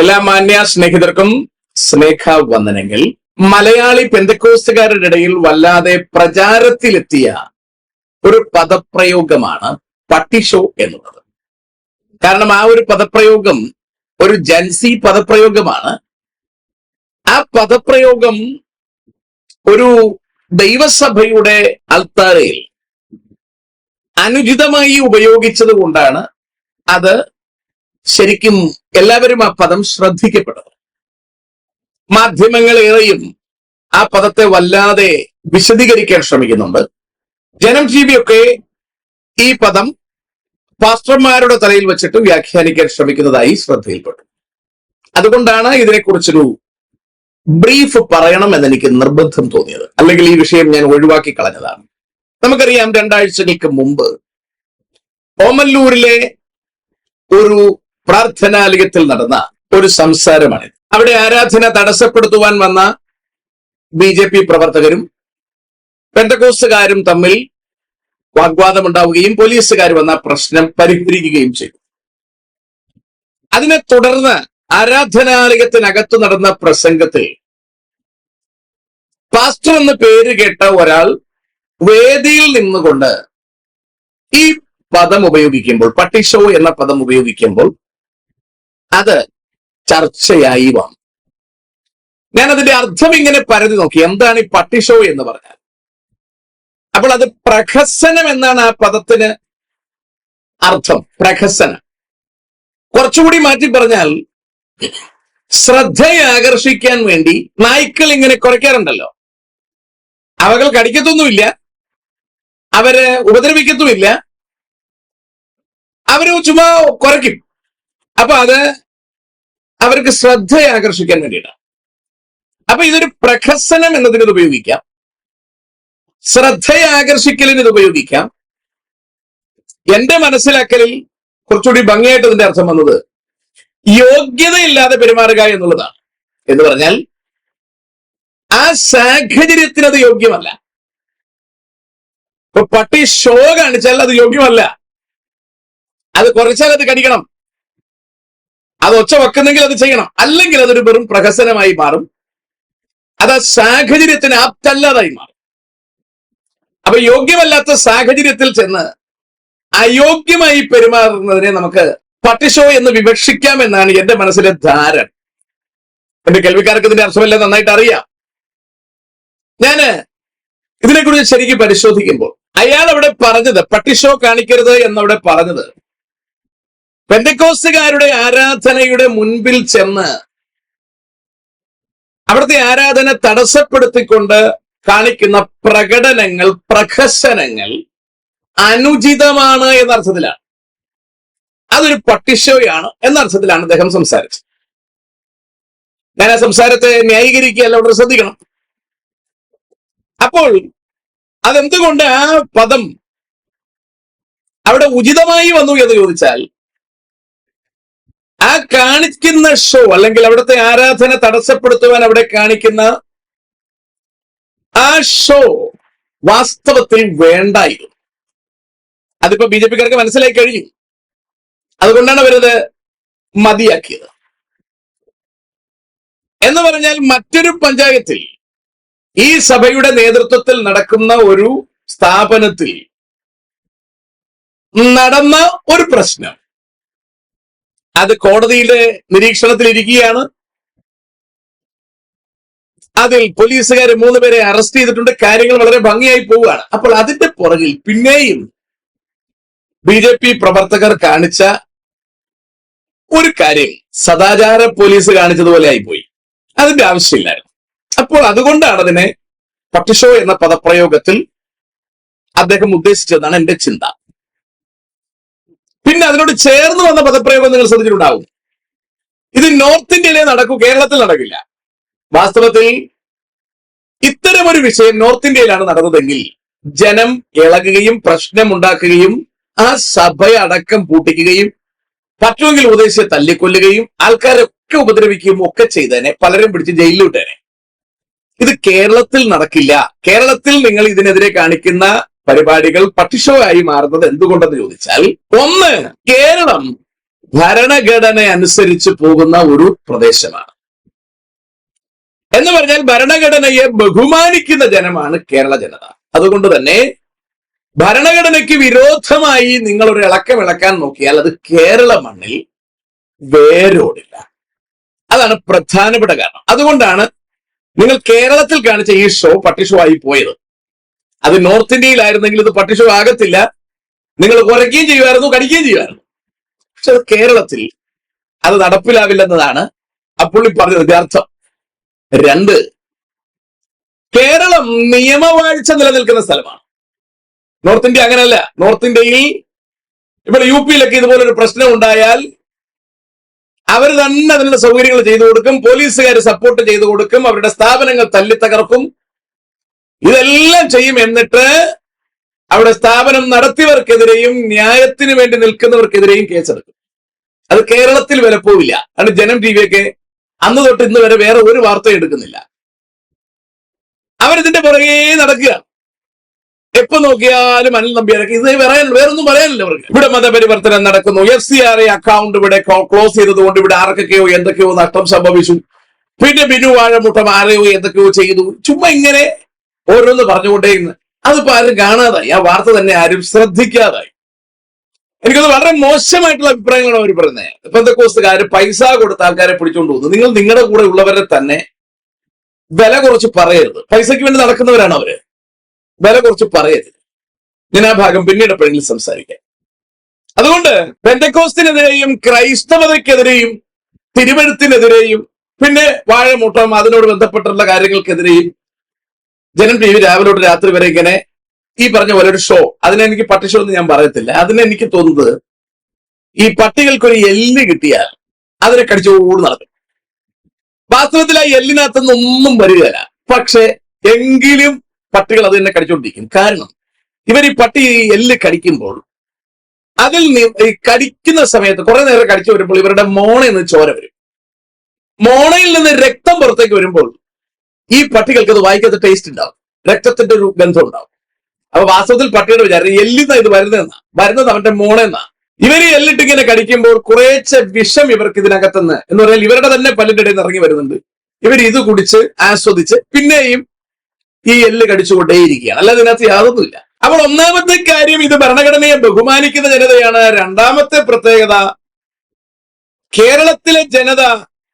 എല്ലാ മാന്യ സ്നേഹിതർക്കും സ്നേഹവന്ദനങ്ങൾ. മലയാളി പെന്തക്കോസ്തുകാരുടെ ഇടയിൽ വല്ലാതെ പ്രചാരത്തിലെത്തിയ ഒരു പദപ്രയോഗമാണ് പട്ടിഷോ എന്നുള്ളത്. കാരണം ആ ഒരു പദപ്രയോഗം ഒരു ജൻസി പദപ്രയോഗമാണ്. ആ പദപ്രയോഗം ഒരു ദൈവസഭയുടെ അൾത്താരയിൽ അനുചിതമായി ഉപയോഗിച്ചത് കൊണ്ടാണ് അത് ശരിക്കും എല്ലാവരും ആ പദം ശ്രദ്ധിക്കപ്പെടുന്നത്. മാധ്യമങ്ങളേറെയും ആ പദത്തെ വല്ലാതെ വിശദീകരിക്കാൻ ശ്രമിക്കുന്നുണ്ട്. ജനം ടിവിയൊക്കെ ഈ പദം പാസ്റ്റർമാരുടെ തലയിൽ വെച്ചിട്ട് വ്യാഖ്യാനിക്കാൻ ശ്രമിക്കുന്നതായി ശ്രദ്ധയിൽപ്പെട്ടു. അതുകൊണ്ടാണ് ഇതിനെക്കുറിച്ചൊരു ബ്രീഫ് പറയണം എന്നെനിക്ക് നിർബന്ധം തോന്നിയത്. അല്ലെങ്കിൽ ഈ വിഷയം ഞാൻ ഒഴിവാക്കി കളഞ്ഞതാണ്. നമുക്കറിയാം, 2 ആഴ്ചകൾക്ക് മുമ്പ് ഓമല്ലൂരിലെ ഒരു പ്രാർത്ഥനാലയത്തിൽ നടന്ന ഒരു സംസാരമാണിത്. അവിടെ ആരാധന തടസ്സപ്പെടുത്തുവാൻ വന്ന BJP പ്രവർത്തകരും പെന്തക്കോസ്തുകാരും തമ്മിൽ വാഗ്വാദമുണ്ടാവുകയും പോലീസുകാർ വന്ന പ്രശ്നം പരിഹരിക്കുകയും ചെയ്തു. അതിനെ തുടർന്ന് ആരാധനാലയത്തിനകത്ത് നടന്ന പ്രസംഗത്തിൽ പാസ്റ്റർ എന്ന് പേര് കേട്ട ഒരാൾ വേദിയിൽ നിന്നുകൊണ്ട് ഈ പദം ഉപയോഗിക്കുമ്പോൾ, പട്ടിഷോ എന്ന പദം ഉപയോഗിക്കുമ്പോൾ അത് ചർച്ചയായി വന്നു. ഞാൻ അതിന്റെ അർത്ഥം ഇങ്ങനെ പരതി നോക്കി, എന്താണ് ഈ പട്ടിഷോ എന്ന് പറഞ്ഞാൽ. അപ്പോൾ അത് പ്രഹസനം എന്നാണ് ആ പദത്തിന് അർത്ഥം. പ്രഹസനം കുറച്ചുകൂടി മാറ്റി പറഞ്ഞാൽ, ശ്രദ്ധയെ ആകർഷിക്കാൻ വേണ്ടി നായ്ക്കൾ ഇങ്ങനെ കുറയ്ക്കാറുണ്ടല്ലോ. അവകൾ കടിക്കത്തൊന്നുമില്ല, അവരെ ഉപദ്രവിക്കത്തുമില്ല, അവര് ചുമ്മാ കുറയ്ക്കും. അപ്പൊ അത് അവർക്ക് ശ്രദ്ധയെ ആകർഷിക്കാൻ വേണ്ടിയിട്ടാണ്. അപ്പൊ ഇതൊരു പ്രഹസനം എന്നതിന് ഇത് ഉപയോഗിക്കാം, ശ്രദ്ധയെ ആകർഷിക്കലിന് ഇത് ഉപയോഗിക്കാം. എന്റെ മനസ്സിലാക്കലിൽ കുറച്ചുകൂടി ഭംഗിയായിട്ട് ഇതിന്റെ അർത്ഥം വന്നത് യോഗ്യതയില്ലാതെ പെരുമാറുക എന്നുള്ളതാണ്. എന്ന് പറഞ്ഞാൽ ആ സാഹചര്യത്തിന് അത് യോഗ്യമല്ല. ഇപ്പൊ പട്ടി ഷോ കാണിച്ചാൽ അത് യോഗ്യമല്ല. അത് കുറച്ചാൽ അത് കടിക്കണം, അത് ഒച്ച വെക്കുന്നെങ്കിൽ അത് ചെയ്യണം, അല്ലെങ്കിൽ അതൊരു വെറും പ്രഹസനമായി മാറും. അത് ആ സാഹചര്യത്തിന് ആപ്തല്ലാതായി മാറും. അപ്പൊ യോഗ്യമല്ലാത്ത സാഹചര്യത്തിൽ ചെന്ന് അയോഗ്യമായി പെരുമാറുന്നതിനെ നമുക്ക് പട്ടിഷോ എന്ന് വിവക്ഷിക്കാം എന്നാണ് എന്റെ മനസ്സിലെ ധാരണ. എന്റെ കേൾവിക്കാർക്ക് ഇതിന്റെ അർത്ഥമെല്ലാം നന്നായിട്ട് അറിയാം. ഞാന് ഇതിനെക്കുറിച്ച് ശരിക്കും പരിശോധിക്കുമ്പോൾ അയാൾ അവിടെ പറഞ്ഞത്, പട്ടിഷോ കാണിക്കരുത് എന്നവിടെ പറഞ്ഞത്, പെന്തക്കോസ്തുകാരുടെ ആരാധനയുടെ മുൻപിൽ ചെന്ന് അവിടുത്തെ ആരാധന തടസ്സപ്പെടുത്തിക്കൊണ്ട് കാണിക്കുന്ന പ്രകടനങ്ങൾ, പ്രഹസനങ്ങൾ അനുചിതമാണ് എന്ന അർത്ഥത്തിലാണ്. അതൊരു പട്ടിഷോയാണ് എന്ന അർത്ഥത്തിലാണ് അദ്ദേഹം സംസാരിച്ചത്. ഞാൻ ആ സംസാരത്തെ ന്യായീകരിക്കുകയല്ല, വളരെ ശ്രദ്ധിക്കണം. അപ്പോൾ അതെന്തുകൊണ്ട് ആ പദം അവിടെ ഉചിതമായി വന്നു എന്ന് ചോദിച്ചാൽ, ആ കാണിക്കുന്ന ഷോ അല്ലെങ്കിൽ അവിടുത്തെ ആരാധന തടസ്സപ്പെടുത്തുവാൻ അവിടെ കാണിക്കുന്ന ആ ഷോ വാസ്തവത്തിൽ വേണ്ടായിരുന്നു. അതിപ്പോ BJPക്കാർക്ക് മനസ്സിലായി കഴിഞ്ഞു. അതുകൊണ്ടാണ് അവരത് മതിയാക്കിയത്. എന്ന് പറഞ്ഞാൽ മറ്റൊരു പഞ്ചായത്തിൽ, ഈ സഭയുടെ നേതൃത്വത്തിൽ നടക്കുന്ന ഒരു സ്ഥാപനത്തിൽ നടന്ന ഒരു പ്രശ്നം, അത് കോടതിയിലെ നിരീക്ഷണത്തിൽ ഇരിക്കുകയാണ്. അതിൽ പോലീസുകാർ 3 പേരെ അറസ്റ്റ് ചെയ്തിട്ടുണ്ട്. കാര്യങ്ങൾ വളരെ ഭംഗിയായി പോവുകയാണ്. അപ്പോൾ അതിന്റെ പുറകിൽ പിന്നെയും BJP പ്രവർത്തകർ കാണിച്ച ഒരു കാര്യം സദാചാര പോലീസ് കാണിച്ചതുപോലെ ആയിപ്പോയി. അതിന്റെ ആവശ്യമില്ലായിരുന്നു. അപ്പോൾ അതുകൊണ്ടാണ് അതിനെ പട്ടിഷോ എന്ന പദപ്രയോഗത്തിൽ അദ്ദേഹം ഉദ്ദേശിച്ചതെന്നാണ് എന്റെ ചിന്ത. പിന്നെ അതിനോട് ചേർന്ന് വന്ന പദപ്രയോഗം നിങ്ങൾ ശ്രദ്ധിച്ചിട്ടുണ്ടാവും. ഇത് നോർത്ത് ഇന്ത്യയിലേ നടക്കൂ, കേരളത്തിൽ നടക്കില്ല. വാസ്തവത്തിൽ ഇത്തരമൊരു വിഷയം നോർത്ത് ഇന്ത്യയിലാണ് നടന്നതെങ്കിൽ ജനം ഇളകുകയും പ്രശ്നമുണ്ടാക്കുകയും ആ സഭയടക്കം പൂട്ടിക്കുകയും പറ്റുമെങ്കിൽ ഉപദേശിച്ച് തല്ലിക്കൊല്ലുകയും ആൾക്കാരൊക്കെ ഉപദ്രവിക്കുകയും ഒക്കെ ചെയ്തേനെ, പലരും പിടിച്ച് ജയിലിൽ വിട്ടേനെ. ഇത് കേരളത്തിൽ നടക്കില്ല. കേരളത്തിൽ നിങ്ങൾ ഇതിനെതിരെ കാണിക്കുന്ന പരിപാടികൾ പട്ടിഷോ ആയി മാറുന്നത് എന്തുകൊണ്ടെന്ന് ചോദിച്ചാൽ, ഒന്ന്, കേരളം ഭരണഘടന അനുസരിച്ച് പോകുന്ന ഒരു പ്രദേശമാണ്. എന്ന് പറഞ്ഞാൽ ഭരണഘടനയെ ബഹുമാനിക്കുന്ന ജനമാണ് കേരള ജനത. അതുകൊണ്ട് തന്നെ ഭരണഘടനയ്ക്ക് വിരോധമായി നിങ്ങൾ ഒരു ഇളക്കം ഇളക്കാൻ നോക്കിയാൽ അത് കേരള മണ്ണിൽ വേരോടില്ല. അതാണ് പ്രധാനപ്പെട്ട കാരണം. അതുകൊണ്ടാണ് നിങ്ങൾ കേരളത്തിൽ കാണിച്ച ഈ ഷോ പട്ടി ഷോ ആയി പോയത്. അത് നോർത്ത് ഇന്ത്യയിലായിരുന്നെങ്കിൽ ഇത് പട്ടി ഷോ ആകത്തില്ല. നിങ്ങൾ കുറയ്ക്കുകയും ചെയ്യുമായിരുന്നു, കടിക്കുകയും ചെയ്യുമായിരുന്നു. പക്ഷെ അത് കേരളത്തിൽ അത് നടപ്പിലാവില്ലെന്നതാണ് അപ്പോൾ ഈ പറഞ്ഞതിന്റെ അർത്ഥം. 2, കേരളം നിയമവാഴ്ച നിലനിൽക്കുന്ന സ്ഥലമാണ്. നോർത്ത് ഇന്ത്യ അങ്ങനെയല്ല. നോർത്ത് ഇന്ത്യയിൽ ഇപ്പോൾ യു പിയിലൊക്കെ ഇതുപോലൊരു പ്രശ്നം ഉണ്ടായാൽ അവർ തന്നെ അതിനുള്ള സൗകര്യങ്ങൾ ചെയ്തു കൊടുക്കും, പോലീസുകാർ സപ്പോർട്ട് ചെയ്തു കൊടുക്കും, അവരുടെ സ്ഥാപനങ്ങൾ തല്ലിത്തകർക്കും, ഇതെല്ലാം ചെയ്യും. എന്നിട്ട് അവിടെ സ്ഥാപനം നടത്തിയവർക്കെതിരെയും ന്യായത്തിന് വേണ്ടി നിൽക്കുന്നവർക്കെതിരെയും കേസെടുക്കും. അത് കേരളത്തിൽ വില പോവില്ല. അത് ജനം ടിവിയൊക്കെ അന്ന് തൊട്ട് ഇന്ന് വരെ വേറെ ഒരു വാർത്തയും എടുക്കുന്നില്ല. അവരിതിന്റെ പുറകെ നടക്കുക. എപ്പോ നോക്കിയാലും അനിൽ നമ്പ്യാരൊക്കെ ഇത് വേറൊന്നും പറയാനില്ല അവർക്ക്. ഇവിടെ മതപരിവർത്തനം നടക്കുന്നു, FCRA അക്കൗണ്ട് ഇവിടെ ക്ലോസ് ചെയ്തതുകൊണ്ട് ഇവിടെ ആർക്കൊക്കെയോ എന്തൊക്കെയോ നഷ്ടം സംഭവിച്ചു, പിന്നെ ബിനു വാഴമുട്ടം ആരെയോ എന്തൊക്കെയോ ചെയ്തു, ചുമ്മാ ഇങ്ങനെ ഓരോന്ന് പറഞ്ഞുകൊണ്ടേ ഇന്ന്. അതിപ്പോ ആരും കാണാതായി, ആ വാർത്ത തന്നെ ആരും ശ്രദ്ധിക്കാതായി. എനിക്കത് വളരെ മോശമായിട്ടുള്ള അഭിപ്രായങ്ങളാണ് അവർ പറയുന്നത്. പെന്തക്കോസ്തുകാർ പൈസ കൊടുത്ത ആൾക്കാരെ പിടിച്ചുകൊണ്ട് പോകുന്നു. നിങ്ങൾ നിങ്ങളുടെ കൂടെ ഉള്ളവരെ തന്നെ വില കുറച്ച് പറയരുത്. പൈസയ്ക്ക് വേണ്ടി നടക്കുന്നവരാണ് അവര്. വില കുറച്ച് പറയരുത്. ഞാൻ ആ ഭാഗം പിന്നീട് എപ്പോഴെങ്കിലും സംസാരിക്കാം. അതുകൊണ്ട് പെന്തക്കോസ്തിനെതിരെയും ക്രൈസ്തവതയ്ക്കെതിരെയും തിരുവഴുത്തിനെതിരെയും പിന്നെ വാഴമുട്ടം അതിനോട് ബന്ധപ്പെട്ടുള്ള കാര്യങ്ങൾക്കെതിരെയും ജനം ടി വി രാവിലെ തൊട്ട് രാത്രി വരെ ഇങ്ങനെ ഈ പറഞ്ഞ പോലെ ഒരു ഷോ. അതിനെനിക്ക് പട്ടി ഷോ എന്ന് ഞാൻ പറയത്തില്ല. അതിനെനിക്ക് തോന്നുന്നത് ഈ പട്ടികൾക്കൊരു എല്ല് കിട്ടിയാൽ അതിനെ കടിച്ചോട് നടക്കും. വാസ്തവത്തിൽ ആ എല്ലിനകത്തുനിന്ന് ഒന്നും വരികയില്ല. പക്ഷെ എങ്കിലും പട്ടികൾ അത് തന്നെ കടിച്ചുകൊണ്ടിരിക്കും. കാരണം ഇവർ ഈ പട്ടി എല്ല് കടിക്കുമ്പോൾ അതിൽ ഈ കടിക്കുന്ന സമയത്ത് കുറെ നേരം കടിച്ചു വരുമ്പോൾ ഇവരുടെ മോണയിൽ നിന്ന് ചോര വരും. മോണയിൽ നിന്ന് രക്തം പുറത്തേക്ക് വരുമ്പോൾ ഈ പട്ടികൾക്ക് അത് വായിക്കാത്ത ടേസ്റ്റ് ഉണ്ടാവും, രക്തത്തിന്റെ ഒരു ഗന്ധം ഉണ്ടാവും. അപ്പൊ വാസ്തവത്തിൽ പട്ടിയുടെ വിചാരം എല്ലിന്നാ ഇത് വരുന്നത് അവന്റെ മോണെന്നാ. ഇവര് എല്ലിട്ട് ഇങ്ങനെ കടിക്കുമ്പോൾ കുറേശ്ശെ വിഷം ഇവർക്ക് ഇതിനകത്തുനിന്ന് എന്ന് പറഞ്ഞാൽ ഇവരുടെ തന്നെ പല്ലിന്റെ ഇടയിൽ നിന്ന് ഇറങ്ങി വരുന്നുണ്ട്. ഇവർ ഇത് കുടിച്ച് ആസ്വദിച്ച് പിന്നെയും ഈ എല്ല് കടിച്ചുകൊണ്ടേയിരിക്കുകയാണ്. അല്ലാതെ ഇതിനകത്ത് യാതൊന്നുമില്ല. അപ്പോൾ ഒന്നാമത്തെ കാര്യം, ഇത് ഭരണഘടനയെ ബഹുമാനിക്കുന്ന ജനതയാണ്. രണ്ടാമത്തെ പ്രത്യേകത, കേരളത്തിലെ ജനത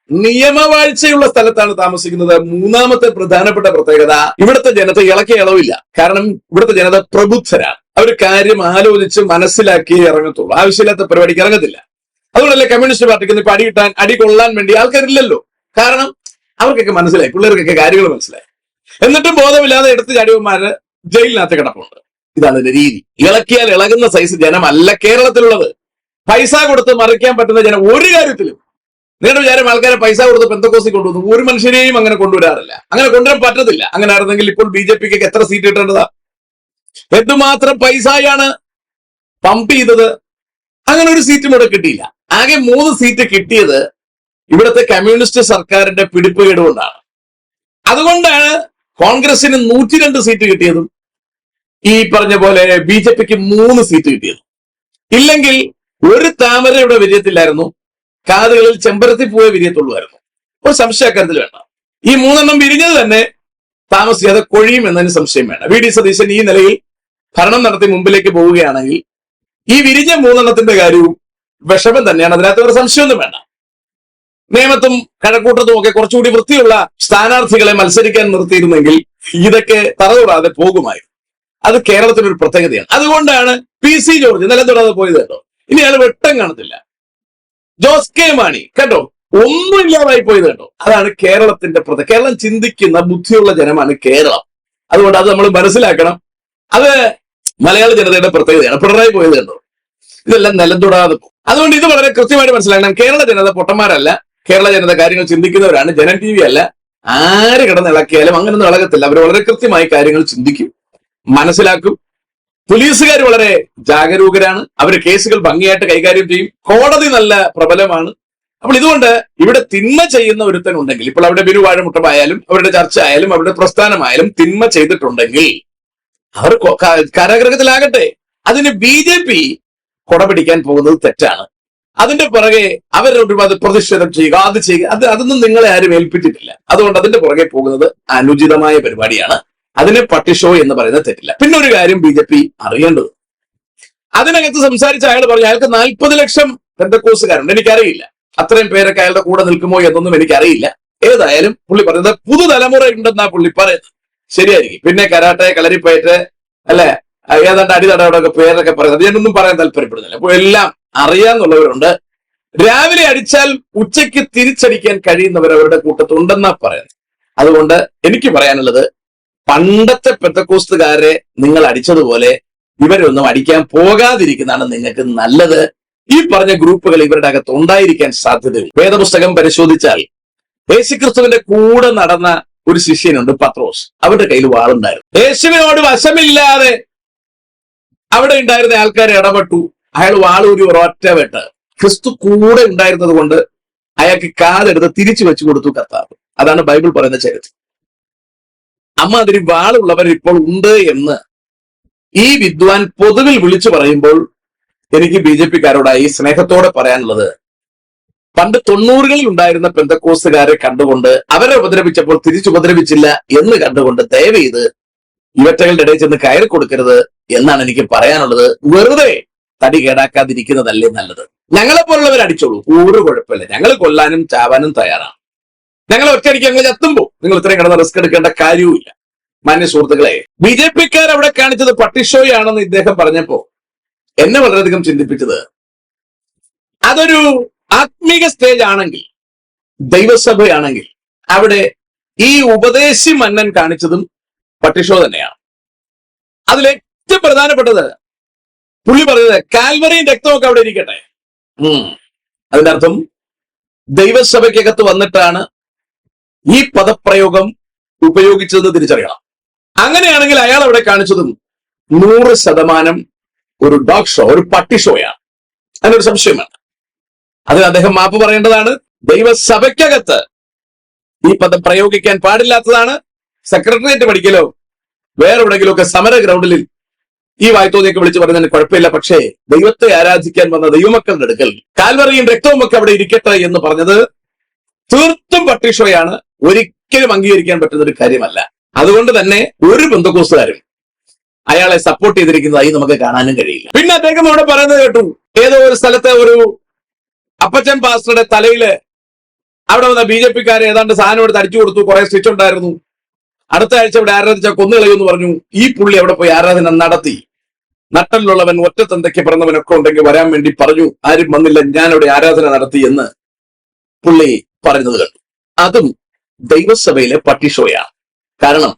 നിയമവാഴ്ചയുള്ള സ്ഥലത്താണ് താമസിക്കുന്നത്. മൂന്നാമത്തെ പ്രധാനപ്പെട്ട പ്രത്യേകത, ഇവിടുത്തെ ജനത ഇളക്കിയ ഇളവില്ല. കാരണം ഇവിടുത്തെ ജനത പ്രബുദ്ധരാണ്. അവർ കാര്യം ആലോചിച്ച് മനസ്സിലാക്കി ഇറങ്ങത്തുള്ളൂ. ആവശ്യമില്ലാത്ത പരിപാടിക്ക് ഇറങ്ങത്തില്ല. അതുകൊണ്ടല്ലേ കമ്മ്യൂണിസ്റ്റ് പാർട്ടിക്ക് ഇപ്പൊ അടി കൊള്ളാൻ വേണ്ടി ആൾക്കാരില്ലല്ലോ. കാരണം അവർക്കൊക്കെ മനസ്സിലായി, പിള്ളേർക്കൊക്കെ കാര്യങ്ങൾ മനസ്സിലായി. എന്നിട്ടും ബോധമില്ലാതെ എടുത്ത് ചാടിയവന്മാര് ജയിലിനകത്ത് കിടപ്പുണ്ട്. ഇതാണ് ഇതിന്റെ രീതി. ഇളക്കിയാൽ ഇളകുന്ന സൈസ് ജനമല്ല കേരളത്തിലുള്ളത്. പൈസ കൊടുത്ത് മറിക്കാൻ പറ്റുന്ന ജനം ഒരു കാര്യത്തിലും. നിങ്ങളുടെ വിചാരം ആൾക്കാരെ പൈസ കൊടുത്ത് പെന്തക്കോസ്തി കൊണ്ടുവന്നു? ഒരു മനുഷ്യനെയും അങ്ങനെ കൊണ്ടുവരാറില്ല. അങ്ങനെ കൊണ്ടുവരാൻ പറ്റത്തില്ല. അങ്ങനെ ആയിരുന്നെങ്കിൽ ഇപ്പോൾ BJPക്ക് എത്ര സീറ്റ് കിട്ടേണ്ടതാ? എന്തുമാത്രം പൈസയാണ് പമ്പ് ചെയ്തത്. അങ്ങനെ ഒരു സീറ്റും ഇവിടെ കിട്ടിയില്ല. ആകെ 3 സീറ്റ് കിട്ടിയത് ഇവിടുത്തെ കമ്മ്യൂണിസ്റ്റ് സർക്കാരിന്റെ പിടിപ്പുകേട് കൊണ്ടാണ്. അതുകൊണ്ടാണ് കോൺഗ്രസിന് 102 സീറ്റ് കിട്ടിയതും ഈ പറഞ്ഞ പോലെ BJPക്ക് 3 സീറ്റ് കിട്ടിയതും. ഇല്ലെങ്കിൽ ഒരു താമര ഇവിടെ വിജയത്തില്ലായിരുന്നു. കാതുകളിൽ ചെമ്പരത്തി പൂവേ വിരിയത്തുള്ളൂമായിരുന്നു. ഒരു സംശയക്കാര്യത്തിൽ വേണ്ട. ഈ 3 വിരിഞ്ഞത് തന്നെ താമസിയാതെ കൊഴിയും എന്നതിന് സംശയം വേണ്ട. VD സതീശൻ ഈ നിലയിൽ ഭരണം നടത്തി മുമ്പിലേക്ക് പോവുകയാണെങ്കിൽ ഈ വിരിഞ്ഞ 3 കാര്യവും വിഷമം തന്നെയാണ്. അതിനകത്ത് ഒരു സംശയമൊന്നും വേണ്ട. നേമത്തും കഴക്കൂട്ടത്തും ഒക്കെ കുറച്ചുകൂടി വൃത്തിയുള്ള സ്ഥാനാർത്ഥികളെ മത്സരിക്കാൻ നിർത്തിയിരുന്നെങ്കിൽ ഇതൊക്കെ തറതുറാതെ പോകുമായിരുന്നു. അത് കേരളത്തിനൊരു പ്രത്യേകതയാണ്. അതുകൊണ്ടാണ് PC ജോർജ് നിലം പോയത് കേട്ടോ. ഇനി അയാൾ വെട്ടം കാണത്തില്ല. ജോസ് കെ മാണി കേട്ടോ, ഒന്നുമില്ലാതായി പോയത് കേട്ടോ. അതാണ് കേരളത്തിന്റെ പ്രത്യേകത. കേരളം ചിന്തിക്കുന്ന ബുദ്ധിയുള്ള ജനമാണ് കേരളം. അതുകൊണ്ട് അത് നമ്മൾ മനസ്സിലാക്കണം. അത് മലയാള ജനതയുടെ പ്രത്യേകതയാണ്. പിണറായി പോയത് കേട്ടോ, ഇതെല്ലാം നിലം തൊടാതെ പോകും. അതുകൊണ്ട് ഇത് വളരെ കൃത്യമായിട്ട് മനസ്സിലാക്കണം. കേരള ജനത പൊട്ടന്മാരല്ല. കേരള ജനത കാര്യങ്ങൾ ചിന്തിക്കുന്നവരാണ്. ജനം TV അല്ല. ആര് കിടന്നിളക്കിയാലും അങ്ങനൊന്നും ഇളകത്തില്ല. അവർ വളരെ കൃത്യമായി കാര്യങ്ങൾ ചിന്തിക്കും, മനസ്സിലാക്കും. പോലീസുകാർ വളരെ ജാഗരൂകരാണ്. അവർ കേസുകൾ ഭംഗിയായിട്ട് കൈകാര്യം ചെയ്യും. കോടതി നല്ല പ്രബലമാണ്. അപ്പോൾ ഇതുകൊണ്ട് ഇവിടെ തിന്മ ചെയ്യുന്ന ഒരുത്തൻ ഉണ്ടെങ്കിൽ, ഇപ്പോൾ അവിടെ ബിനു വാഴമുട്ടമായാലും അവരുടെ ചർച്ച ആയാലും അവരുടെ പ്രസ്ഥാനമായാലും തിന്മ ചെയ്തിട്ടുണ്ടെങ്കിൽ അവർ കാരാഗൃഹത്തിലാകട്ടെ. അതിന് BJP കൊടപിടിക്കാൻ പോകുന്നത് തെറ്റാണ്. അതിന്റെ പുറകെ അവരൊരുപാട് പ്രതിഷേധം ചെയ്യുക, അത് ചെയ്യുക, അതൊന്നും നിങ്ങളെ ആരും ഏൽപ്പിച്ചിട്ടില്ല. അതുകൊണ്ട് അതിന്റെ പുറകെ പോകുന്നത് അനുചിതമായ പരിപാടിയാണ്. അതിനെ പട്ടിഷോ എന്ന് പറയുന്നത് തെറ്റില്ല. പിന്നെ ഒരു കാര്യം BJP അറിയേണ്ടത്, അതിനകത്ത് സംസാരിച്ച അയാൾ പറഞ്ഞു അയാൾക്ക് 40 ലക്ഷം പെന്തക്കോസുകാരുണ്ട്. എനിക്കറിയില്ല അത്രയും പേരൊക്കെ അയാളുടെ കൂടെ നിൽക്കുമോ എന്നൊന്നും എനിക്കറിയില്ല. ഏതായാലും പുള്ളി പറയുന്നത് പുതുതലമുറ ഉണ്ടെന്നാ പുള്ളി പറയുന്നത്. ശരിയായിരിക്കും. പിന്നെ കരാട്ടെ, കളരിപ്പയറ്റ്, അല്ലെ, ഏതാണ്ട് അടിതടയുടെ പേരൊക്കെ പറയുന്നത് ഞാനൊന്നും പറയാൻ താല്പര്യപ്പെടുന്നില്ല. അപ്പോൾ എല്ലാം അറിയാന്നുള്ളവരുണ്ട്. രാവിലെ അടിച്ചാൽ ഉച്ചയ്ക്ക് തിരിച്ചടിക്കാൻ കഴിയുന്നവർ അവരുടെ കൂട്ടത്തുണ്ടെന്നാ പറയുന്നത്. അതുകൊണ്ട് എനിക്ക് പറയാനുള്ളത്, പണ്ടത്തെ പെന്തക്കോസ്തുകാരെ നിങ്ങൾ അടിച്ചതുപോലെ ഇവരൊന്നും അടിക്കാൻ പോകാതിരിക്കുന്നതാണ് നിങ്ങൾക്ക് നല്ലത്. ഈ പറഞ്ഞ ഗ്രൂപ്പുകൾ ഇവരുടെ അകത്ത് ഉണ്ടായിരിക്കാൻ സാധ്യതയുണ്ട്. വേദപുസ്തകം പരിശോധിച്ചാൽ യേശുക്രിസ്തുവിന്റെ കൂടെ നടന്ന ഒരു ശിഷ്യനുണ്ട്, പത്രോസ്. അവരുടെ കയ്യിൽ വാളുണ്ടായിരുന്നു. യേശുവിനോട് വശമില്ലാതെ അവിടെ ഉണ്ടായിരുന്ന ആൾക്കാരെ ഇടപെട്ടു. അയാൾ വാളൂരി ഒരൊറ്റ വെട്ട്. ക്രിസ്തു കൂടെ ഉണ്ടായിരുന്നത് കൊണ്ട് അയാൾക്ക് കാലെടുത്ത് തിരിച്ചു വെച്ചു കൊടുത്തു കർത്താവ്. അതാണ് ബൈബിൾ പറയുന്ന ചരിത്രം. അമ്മാതിരി വാളുള്ളവർ ഇപ്പോൾ ഉണ്ട് എന്ന് ഈ വിദ്വാൻ പൊതുവിൽ വിളിച്ചു പറയുമ്പോൾ എനിക്ക് BJP-കാരോടായി സ്നേഹത്തോടെ പറയാനുള്ളത്, പണ്ട് 90കളിൽ ഉണ്ടായിരുന്ന പെന്തക്കോസ്തുകാരെ കണ്ടുകൊണ്ട് അവരെ ഉപദ്രവിച്ചപ്പോൾ തിരിച്ചുപദ്രവിച്ചില്ല എന്ന് കണ്ടുകൊണ്ട് ദയവ് ചെയ്ത് ഇവറ്റകളുടെ ഇടയിൽ ചെന്ന് കയറി കൊടുക്കരുത് എന്നാണ് എനിക്ക് പറയാനുള്ളത്. വെറുതെ തടി കേടാക്കാതിരിക്കുന്നതല്ലേ നല്ലത്. ഞങ്ങളെ പോലുള്ളവർ അടിച്ചോളൂ, ഒരു കുഴപ്പമില്ല. ഞങ്ങൾ കൊല്ലാനും ചാവാനും തയ്യാറാണ്. ഞങ്ങൾ ഒറ്റയടിക്ക് ഞങ്ങൾ ചത്തുമ്പോ നിങ്ങൾ ഇത്രയും കിടന്ന് റിസ്ക് എടുക്കേണ്ട കാര്യവുമില്ല. മാന്യ സുഹൃത്തുക്കളെ, BJP-ക്കാർ അവിടെ കാണിച്ചത് പട്ടിഷോയാണെന്ന് ഇദ്ദേഹം പറഞ്ഞപ്പോ എന്നെ വളരെയധികം ചിന്തിപ്പിച്ചത്, അതൊരു ആത്മീക സ്റ്റേജ് ആണെങ്കിൽ, ദൈവസഭയാണെങ്കിൽ, അവിടെ ഈ ഉപദേശി മന്നൻ കാണിച്ചതും പട്ടിഷോ തന്നെയാണ്. അതിലേറ്റവും പ്രധാനപ്പെട്ടത് പുള്ളി പറഞ്ഞത് കാൽവറിയും രക്തമൊക്കെ അവിടെ ഇരിക്കട്ടെ. അതിന്റെ അർത്ഥം ദൈവസഭയ്ക്കകത്ത് വന്നിട്ടാണ് ഈ പദപ്രയോഗം ഉപയോഗിച്ചതെന്ന് തിരിച്ചറിയണം. അങ്ങനെയാണെങ്കിൽ അയാൾ അവിടെ കാണിച്ചതും 100% ഒരു ഡോഗ് ഷോ, ഒരു പട്ടിഷോയാണ്. അതിനൊരു സംശയമാണ്. അതിന് അദ്ദേഹം മാപ്പ് പറയേണ്ടതാണ്. ദൈവസഭയ്ക്കകത്ത് ഈ പദം പ്രയോഗിക്കാൻ പാടില്ലാത്തതാണ്. സെക്രട്ടേറിയറ്റ് പഠിക്കലോ വേറെ എവിടെയെങ്കിലും ഒക്കെ സമര ഗ്രൗണ്ടിൽ ഈ വായ്ത്തോന്നിയൊക്കെ വിളിച്ചു പറഞ്ഞതിന് കുഴപ്പമില്ല. പക്ഷേ ദൈവത്തെ ആരാധിക്കാൻ വന്ന ദൈവമക്കളുടെ അടുക്കൽ കാൽവറിയും രക്തവും ഒക്കെ അവിടെ ഇരിക്കട്ടെ എന്ന് പറഞ്ഞത് തീർത്തും പട്ടിഷോയാണ്. ഒരിക്കലും അംഗീകരിക്കാൻ പറ്റുന്ന ഒരു കാര്യമല്ല. അതുകൊണ്ട് തന്നെ ഒരു പെന്തക്കോസ്തുകാരും അയാളെ സപ്പോർട്ട് ചെയ്തിരിക്കുന്നതായി നമുക്ക് കാണാനും കഴിയില്ല. പിന്നെ അദ്ദേഹം അവിടെ പറയുന്നത് കേട്ടു, ഏതോ ഒരു സ്ഥലത്തെ ഒരു അപ്പച്ചൻ പാസ്റ്ററുടെ തലയില് അവിടെ വന്ന BJP-ക്കാരെ ഏതാണ്ട് സാധനം എടുത്ത് അടിച്ചു കൊടുത്തു. കുറെ സ്റ്റിച്ച് ഉണ്ടായിരുന്നു. അടുത്ത ആഴ്ച ഇവിടെ ആരാധിച്ച കൊന്നുകളയുമെന്ന് പറഞ്ഞു. ഈ പുള്ളി അവിടെ പോയി ആരാധന നടത്തി. നട്ടലിലുള്ളവൻ ഒറ്റത്തന്തയ്ക്ക് പിറന്നവനൊക്കെ ഉണ്ടെങ്കിൽ വരാൻ വേണ്ടി പറഞ്ഞു. ആരും വന്നില്ല, ഞാൻ അവിടെ ആരാധന നടത്തി എന്ന് പുള്ളി പറഞ്ഞത് കണ്ടു. അതും ദൈവസഭയിലെ പട്ടിഷോയാണ്. കാരണം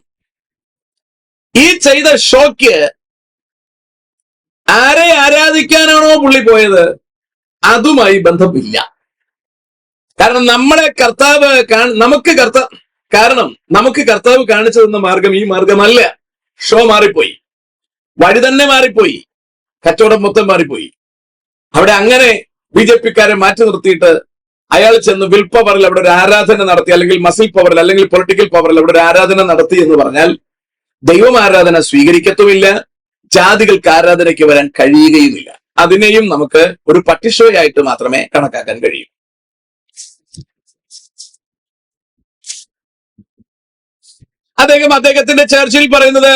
ഈ ചെയ്ത ഷോയ്ക്ക് ആരെ ആരാധിക്കാനാണോ പുള്ളി പോയത് അതുമായി ബന്ധമില്ല. കാരണം നമ്മളെ കർത്താവ് നമുക്ക് കർത്താവ് കാണിച്ചു തന്ന മാർഗം ഈ മാർഗമല്ല. ഷോ മാറിപ്പോയി, വഴി തന്നെ മാറിപ്പോയി, കച്ചവടം മൊത്തം മാറിപ്പോയി. അവിടെ അങ്ങനെ BJP-ക്കാരെ മാറ്റി നിർത്തിയിട്ട് അയാൾ ചെന്ന് വിൽ പവറിൽ അവിടെ ഒരു ആരാധന നടത്തി, അല്ലെങ്കിൽ മസിൽ പവറിൽ, അല്ലെങ്കിൽ പൊളിറ്റിക്കൽ പവറിൽ അവിടെ ഒരു ആരാധന നടത്തി എന്ന് പറഞ്ഞാൽ ദൈവം ആരാധന സ്വീകരിക്കത്തുമില്ല, ജാതികൾക്ക് ആരാധനയ്ക്ക് വരാൻ കഴിയുകയുമില്ല. അതിനെയും നമുക്ക് ഒരു പട്ടിഷോയായിട്ട് മാത്രമേ കണക്കാക്കാൻ കഴിയൂ. അദ്ദേഹത്തിന്റെ ചർച്ചിൽ പറയുന്നത്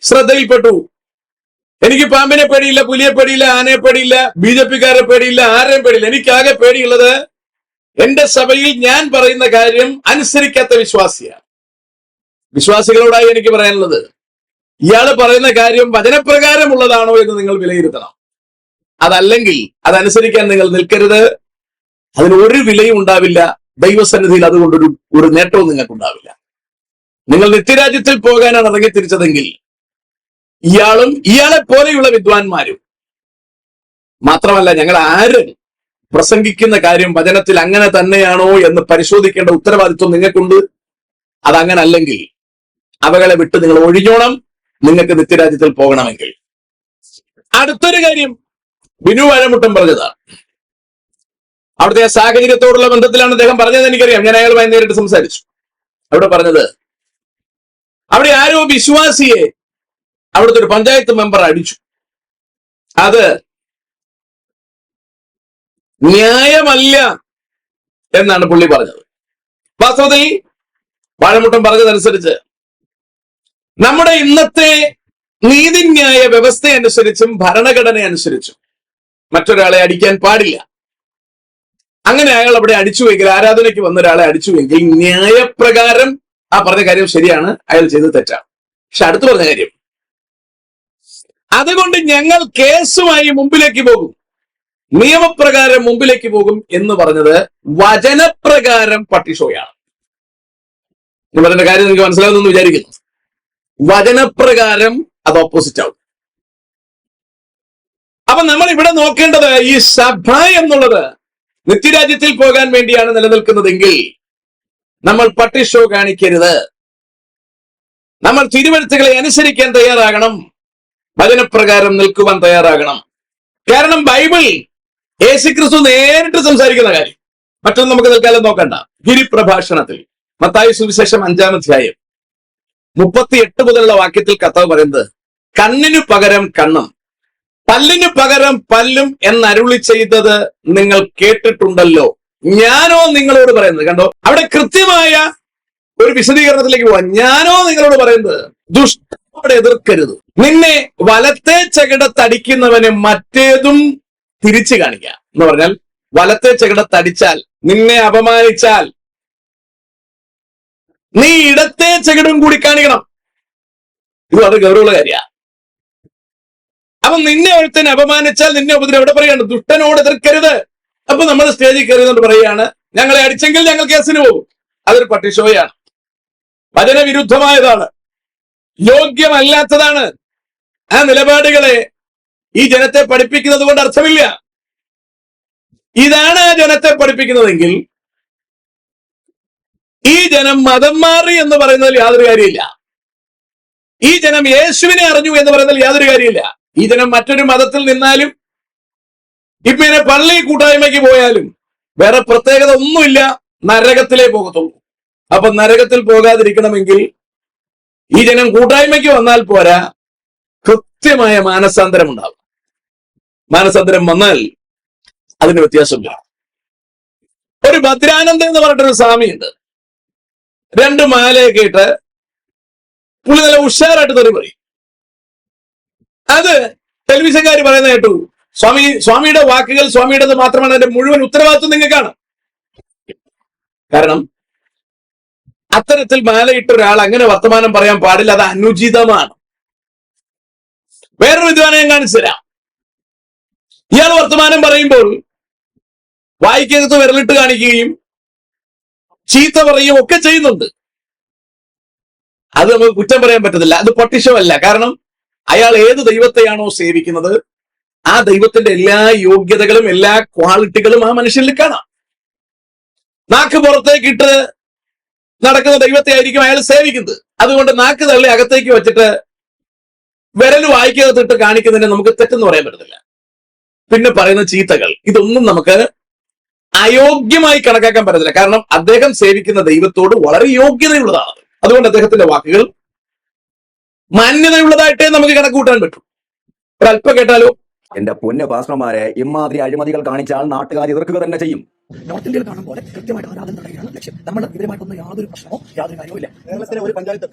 ശ്രദ്ധയിൽപ്പെട്ടു. എനിക്ക് പാമ്പിനെ പേടിയില്ല, പുലിയെ പേടിയില്ല, ആനയെ പേടിയില്ല, BJP-ക്കാരെ പേടിയില്ല, ആരെയും പേടിയില്ല. എനിക്കാകെ പേടിയുള്ളത് എന്റെ സഭയിൽ ഞാൻ പറയുന്ന കാര്യം അനുസരിക്കാത്ത വിശ്വാസിയാണ്. വിശ്വാസികളോടായി എനിക്ക് പറയാനുള്ളത്, ഇയാള് പറയുന്ന കാര്യം വചനപ്രകാരമുള്ളതാണോ എന്ന് നിങ്ങൾ വിലയിരുത്തണം. അതല്ലെങ്കിൽ അതനുസരിക്കാൻ നിങ്ങൾ നിൽക്കരുത്. അതിന് ഒരു വിലയും ഉണ്ടാവില്ല. ദൈവസന്നിധിയിൽ അതുകൊണ്ടൊരു നേട്ടവും നിങ്ങൾക്ക് ഉണ്ടാവില്ല. നിങ്ങൾ നിത്യരാജ്യത്തിൽ പോകാനാണ് ഇറങ്ങി തിരിച്ചതെങ്കിൽ ഇയാളും ഇയാളെ പോലെയുള്ള വിദ്വാൻമാരും മാത്രമല്ല, ഞങ്ങൾ ആരും പ്രസംഗിക്കുന്ന കാര്യം വചനത്തിൽ അങ്ങനെ തന്നെയാണോ എന്ന് പരിശോധിക്കേണ്ട ഉത്തരവാദിത്വം നിങ്ങൾക്കുണ്ട്. അതങ്ങനെ അല്ലെങ്കിൽ അവകളെ വിട്ട് നിങ്ങൾ ഒഴിഞ്ഞോണം, നിങ്ങൾക്ക് നിത്യരാജ്യത്തിൽ പോകണമെങ്കിൽ. അടുത്തൊരു കാര്യം ബിനു വാഴമുട്ടം പറഞ്ഞതാണ്. അവിടുത്തെ സാഹചര്യത്തോടുള്ള ബന്ധത്തിലാണ് അദ്ദേഹം പറഞ്ഞത്. എനിക്കറിയാം, ഞാൻ അയാളുമായി നേരിട്ട് സംസാരിച്ചു. അവിടെ പറഞ്ഞത്, അവിടെ ആരോ വിശ്വാസിയെ അവിടുത്തെ ഒരു പഞ്ചായത്ത് മെമ്പർ അടിച്ചു. അത് ന്യായമല്ല എന്നാണ് പുള്ളി പറഞ്ഞത്. വാസ്തവത്തിൽ വാഴമുട്ടം പറഞ്ഞതനുസരിച്ച് നമ്മുടെ ഇന്നത്തെ നീതിന്യായ വ്യവസ്ഥ അനുസരിച്ചും ഭരണഘടന അനുസരിച്ചും മറ്റൊരാളെ അടിക്കാൻ പാടില്ല. അങ്ങനെ അയാൾ അവിടെ അടിച്ചുവെങ്കിൽ, ആരാധനയ്ക്ക് വന്ന ഒരാളെ അടിച്ചുവെങ്കിൽ ന്യായപ്രകാരം ആ പറഞ്ഞ കാര്യം ശരിയാണ്, അയാൾ ചെയ്തത് തെറ്റാണ്. പക്ഷെ അടുത്ത് പറഞ്ഞ കാര്യം, അതുകൊണ്ട് ഞങ്ങൾ കേസുമായി മുമ്പിലേക്ക് പോകും, നിയമപ്രകാരം മുമ്പിലേക്ക് പോകും എന്ന് പറഞ്ഞത് വചനപ്രകാരം പട്ടിഷോയാണ്. പറഞ്ഞ കാര്യം നിങ്ങൾക്ക് മനസ്സിലാവുന്നെന്ന് വിചാരിക്കുന്നു. വചനപ്രകാരം അത് ഓപ്പോസിറ്റ് ആവും. അപ്പൊ നമ്മൾ ഇവിടെ നോക്കേണ്ടത്, ഈ സഭ എന്നുള്ളത് നിത്യരാജ്യത്തിൽ പോകാൻ വേണ്ടിയാണ് നിലനിൽക്കുന്നതെങ്കിൽ നമ്മൾ പട്ടിഷോ കാണിക്കരുത്. നമ്മൾ തിരുവെഴുത്തുകളെ അനുസരിക്കാൻ തയ്യാറാകണം, വചനപ്രകാരം നിൽക്കുവാൻ തയ്യാറാകണം. കാരണം ബൈബിൾ യേശുക്രിസ്തു നേരിട്ട് സംസാരിക്കുന്ന കാര്യം. മറ്റൊന്നും നമുക്ക് തൽക്കാലം നോക്കണ്ട. ഗിരിപ്രഭാഷണത്തിൽ മത്തായി സുവിശേഷം 5-ാം അധ്യായം 38 മുതലുള്ള വാക്യത്തിൽ കർത്താവ് പറയുന്നത്, കണ്ണിനു പകരം കണ്ണും പല്ലിനു പകരം പല്ലും എന്നരുളി ചെയ്തത് നിങ്ങൾ കേട്ടിട്ടുണ്ടല്ലോ, ഞാനോ നിങ്ങളോട് പറയുന്നത്. കണ്ടോ, അവിടെ കൃത്യമായ ഒരു വിശദീകരണത്തിലേക്ക് പോവാൻ. ഞാനോ നിങ്ങളോട് പറയുന്നത്, ദുഷ്ടനോട് എതിർക്കരുത്. നിന്നെ വലത്തെ ചകിടത്തടിക്കുന്നവന് മറ്റേതും തിരിച്ചു കാണിക്കുക എന്ന് പറഞ്ഞാൽ, വലത്തെ ചകിടത്തടിച്ചാൽ, നിന്നെ അപമാനിച്ചാൽ, നീ ഇടത്തെ ചകിടും കൂടി കാണിക്കണം. ഇത് വളരെ ഗൗരവമുള്ള കാര്യമാണ്. അപ്പൊ നിന്നെ ഒരുത്തനെ അപമാനിച്ചാൽ, നിന്നെ ഉപദ്രവം, എവിടെ പറയാണ്, ദുഷ്ടനോട് എതിർക്കരുത്. അപ്പൊ നമ്മൾ സ്റ്റേജിൽ കയറുന്നുണ്ട് പറയാണ്, ഞങ്ങളെ അടിച്ചെങ്കിൽ ഞങ്ങൾ കേസിന് പോകും. അതൊരു പട്ടിഷോയാണ്, വചനവിരുദ്ധമായതാണ്, യോഗ്യമല്ലാത്തതാണ്. ആ നിലപാടുകളെ ഈ ജനത്തെ പഠിപ്പിക്കുന്നത് കൊണ്ട് അർത്ഥമില്ല. ഇതാണ് ആ ജനത്തെ പഠിപ്പിക്കുന്നതെങ്കിൽ ഈ ജനം മതം മാറി എന്ന് പറയുന്നതിൽ യാതൊരു കാര്യമില്ല. ഈ ജനം യേശുവിനെ അറിഞ്ഞു എന്ന് പറയുന്നതിൽ യാതൊരു കാര്യമില്ല. ഈ ജനം മറ്റൊരു മതത്തിൽ നിന്നാലും ഇങ്ങനെ പള്ളി കൂട്ടായ്മയ്ക്ക് പോയാലും വേറെ പ്രത്യേകത ഒന്നുമില്ല, നരകത്തിലേ പോകത്തുള്ളൂ. അപ്പൊ നരകത്തിൽ പോകാതിരിക്കണമെങ്കിൽ ഈ ജനം കൂട്ടായ്മയ്ക്ക് വന്നാൽ പോരാ, കൃത്യമായ മാനസാന്തരം ഉണ്ടാവും. മാനസാന്തരം വന്നാൽ അതിന് വ്യത്യാസമില്ല. ഒരു ഭദ്രാനന്ദൻ എന്ന് പറഞ്ഞിട്ടൊരു സ്വാമിയുണ്ട്. 2 മാലയൊക്കെ ഇട്ട് പുള്ളി നല്ല ഉഷാറായിട്ട് തെറി പറയും. അത് ടെലിവിഷൻകാർ പറയുന്ന കേട്ടു. സ്വാമിയുടെ വാക്കുകൾ സ്വാമിയുടേത് മാത്രമാണ്, അതിന്റെ മുഴുവൻ ഉത്തരവാദിത്വം നിങ്ങൾക്കാണ്. കാരണം അത്തരത്തിൽ മാലയിട്ട ഒരാൾ അങ്ങനെ വർത്തമാനം പറയാൻ പാടില്ല, അത് അനുചിതമാണ്. വേറൊരു വിദ്വാനെ ഞാൻ കാണിച്ചു തരാം. ഇയാൾ വർത്തമാനം പറയുമ്പോൾ വായിക്കകത്ത് വിരലിട്ട് കാണിക്കുകയും ചീത്ത പറയുകയും ഒക്കെ ചെയ്യുന്നുണ്ട്. അത് നമുക്ക് കുറ്റം പറയാൻ പറ്റത്തില്ല, അത് പൊട്ടിഷമല്ല. കാരണം അയാൾ ഏത് ദൈവത്തെയാണോ സേവിക്കുന്നത് ആ ദൈവത്തിന്റെ എല്ലാ യോഗ്യതകളും എല്ലാ ക്വാളിറ്റികളും ആ മനുഷ്യനിൽ കാണാം. നാക്ക് പുറത്തേക്കിട്ട് നടക്കുന്ന ദൈവത്തെ ആയിരിക്കും അയാൾ സേവിക്കുന്നത്. അതുകൊണ്ട് നാക്ക് തള്ളി അകത്തേക്ക് വെച്ചിട്ട് വിരൽ വായിക്കകത്തിട്ട് കാണിക്കുന്നതിന് നമുക്ക് തെറ്റെന്ന് പറയാൻ പറ്റത്തില്ല. പിന്നെ പറയുന്ന ചീത്തകൾ, ഇതൊന്നും നമുക്ക് അയോഗ്യമായി കണക്കാക്കാൻ പറ്റത്തില്ല. കാരണം അദ്ദേഹം സേവിക്കുന്ന ദൈവത്തോട് വളരെ യോഗ്യതയുള്ളതാണ്. അതുകൊണ്ട് അദ്ദേഹത്തിന്റെ വാക്കുകൾ മാന്യതയുള്ളതായിട്ടേ നമുക്ക് കണക്കൂട്ടാൻ പറ്റും. ഒരല്പം കേട്ടാലോ. എന്റെ പൊന്ന പാസ്റ്റർമാരെ, ഇമാതിരി അഴിമതികൾ കാണിച്ചാൽ നാട്ടുകാർ എതിർക്കുക തന്നെ ചെയ്യും. നോർത്ത് ഇന്ത്യയിൽ കാണും പോലെ കൃത്യമായിട്ട് ആരാധന തടയുകയാണ് ലക്ഷ്യം. നമ്മൾ ഇവരുമായിട്ടൊന്നും യാതൊരു പ്രശ്നമോ യാതൊരു കാര്യവും ഇല്ല.